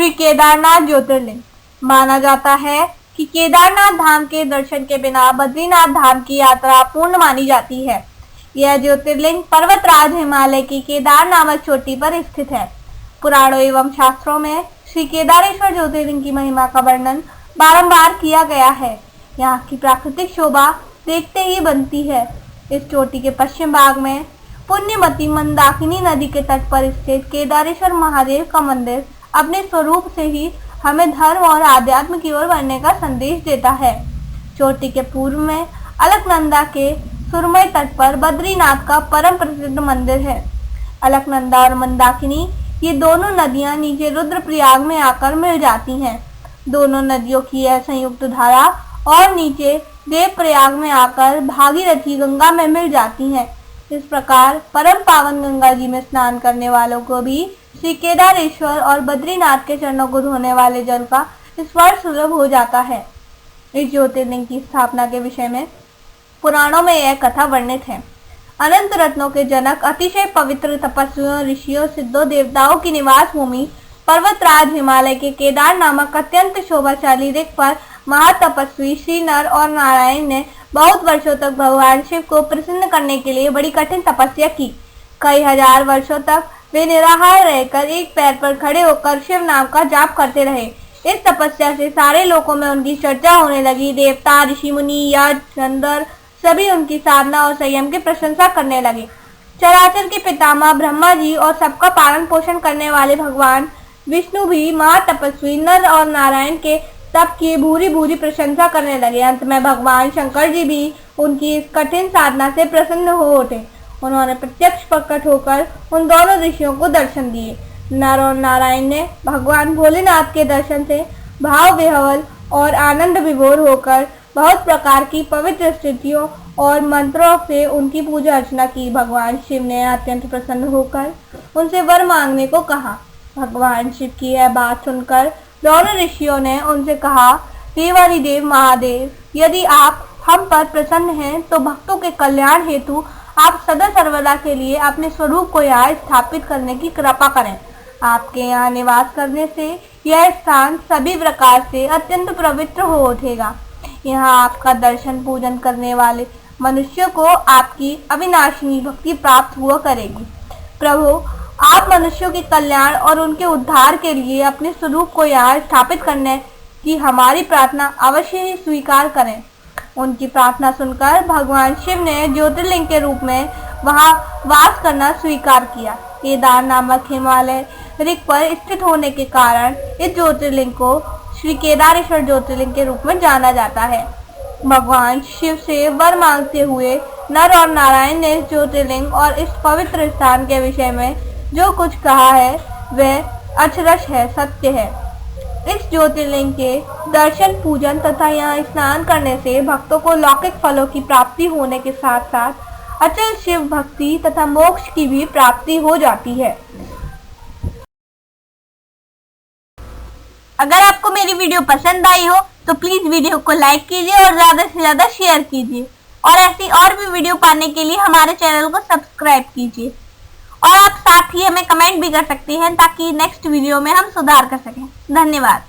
श्री केदारनाथ ज्योतिर्लिंग। माना जाता है कि केदारनाथ धाम के दर्शन के बिना बद्रीनाथ धाम की यात्रा पूर्ण मानी जाती है। यह ज्योतिर्लिंग पर्वतराज हिमालय की केदार नामक चोटी पर स्थित है। पुराणों एवं शास्त्रों में श्री केदारेश्वर ज्योतिर्लिंग की महिमा का वर्णन बारंबार किया गया है। यहाँ की प्राकृतिक शोभा देखते ही बनती है। इस चोटी के पश्चिम भाग में पुण्यमती मंदाकिनी नदी के तट पर स्थित केदारेश्वर महादेव का मंदिर अपने स्वरूप से ही हमें धर्म और आध्यात्म की ओर बढ़ने का संदेश देता है। चोटी के पूर्व में अलकनंदा के सुरमय तट पर बद्रीनाथ का परम प्रसिद्ध मंदिर है। अलकनंदा और मंदाकिनी ये दोनों नदियां नीचे रुद्रप्रयाग में आकर मिल जाती हैं। दोनों नदियों की यह संयुक्त धारा और नीचे देवप्रयाग में आकर भागीरथी गंगा में मिल जाती हैं। इस प्रकार परम पावन गंगा जी में स्नान करने वालों को भी श्री केदारेश्वर और बद्रीनाथ के चरणों को धोने वाले जल का स्पर्श सुलभ हो जाता है। इस ज्योतिर्लिंग की स्थापना के विषय में पुराणों में यह कथा वर्णित है। अनंत रत्नों के जनक, अतिशय पवित्र तपस्वियों, ऋषियों, सिद्धों, देवताओं की निवास भूमि पर्वतराज हिमालय के केदार नामक अत्यंत शोभाशाली ऋख पर महातपस्वी श्री नर और नारायण ने बहुत वर्षों तक भगवान शिव को प्रसन्न करने के लिए बड़ी कठिन तपस्या की। कई हजार वर्षों तक वे निराहार रहकर एक पैर पर खड़े होकर शिव नाम का जाप करते रहे। इस तपस्या से सारे लोकों में उनकी चर्चा होने लगी। देवता, ऋषि मुनि, यक्ष, गंधर्व सभी उनकी साधना और संयम की प्रशंसा करने लगे। चराचर के पितामह ब्रह्मा जी और सबका पालन पोषण करने वाले भगवान विष्णु भी महातपस्वी नर और नारायण के तप की भूरी भूरी प्रशंसा करने लगे। अंत में भगवान शंकर जी भी उनकी इस कठिन साधना से प्रसन्न हो उठे। उन्होंने प्रत्यक्ष प्रकट होकर उन दोनों ऋषियों को दर्शन दिए। नर और नारायण ने भगवान भोलेनाथ के दर्शन से भाव विह्वल और आनंद विभोर होकर बहुत प्रकार की पवित्र स्थितियों और मंत्रों से उनकी पूजा अर्चना की। भगवान शिव ने अत्यंत प्रसन्न होकर उनसे वर मांगने को कहा। भगवान शिव की यह बात सुनकर दोनों ऋषियों ने उनसे कहा, देवाधिदेव महादेव, यदि आप हम पर प्रसन्न हैं तो भक्तों के कल्याण हेतु आप सदा सर्वदा के लिए अपने स्वरूप को यहाँ स्थापित करने की कृपा करें। आपके यहाँ निवास करने से यह स्थान सभी प्रकार से अत्यंत पवित्र हो उठेगा। यहाँ आपका दर्शन पूजन करने वाले मनुष्यों को आपकी अविनाशिनी भक्ति प्राप्त हुआ करेगी। प्रभु, आप मनुष्यों के कल्याण और उनके उद्धार के लिए अपने स्वरूप को यहाँ स्थापित करने की हमारी प्रार्थना अवश्य ही स्वीकार करें। उनकी प्रार्थना सुनकर भगवान शिव ने ज्योतिर्लिंग के रूप में वहां वास करना स्वीकार किया। केदार नामक हिमालय ऋख पर स्थित होने के कारण इस ज्योतिर्लिंग को श्री केदारेश्वर ज्योतिर्लिंग के रूप में जाना जाता है। भगवान शिव से वर मांगते हुए नर और नारायण ने इस ज्योतिर्लिंग और इस पवित्र स्थान के विषय में जो कुछ कहा है वह अक्षरश है, सत्य है। इस ज्योतिर्लिंग के दर्शन, पूजन तथा यहाँ स्नान करने से भक्तों को लौकिक फलों की प्राप्ति होने के साथ साथ अचल शिव भक्ति तथा मोक्ष की भी प्राप्ति हो जाती है। अगर आपको मेरी वीडियो पसंद आई हो तो प्लीज वीडियो को लाइक कीजिए और ज्यादा से ज्यादा शेयर कीजिए और ऐसी और भी वीडियो पाने के लिए हमारे चैनल को सब्सक्राइब कीजिए। और आप साथ ही हमें कमेंट भी कर सकते हैं ताकि नेक्स्ट वीडियो में हम सुधार कर सकें। धन्यवाद।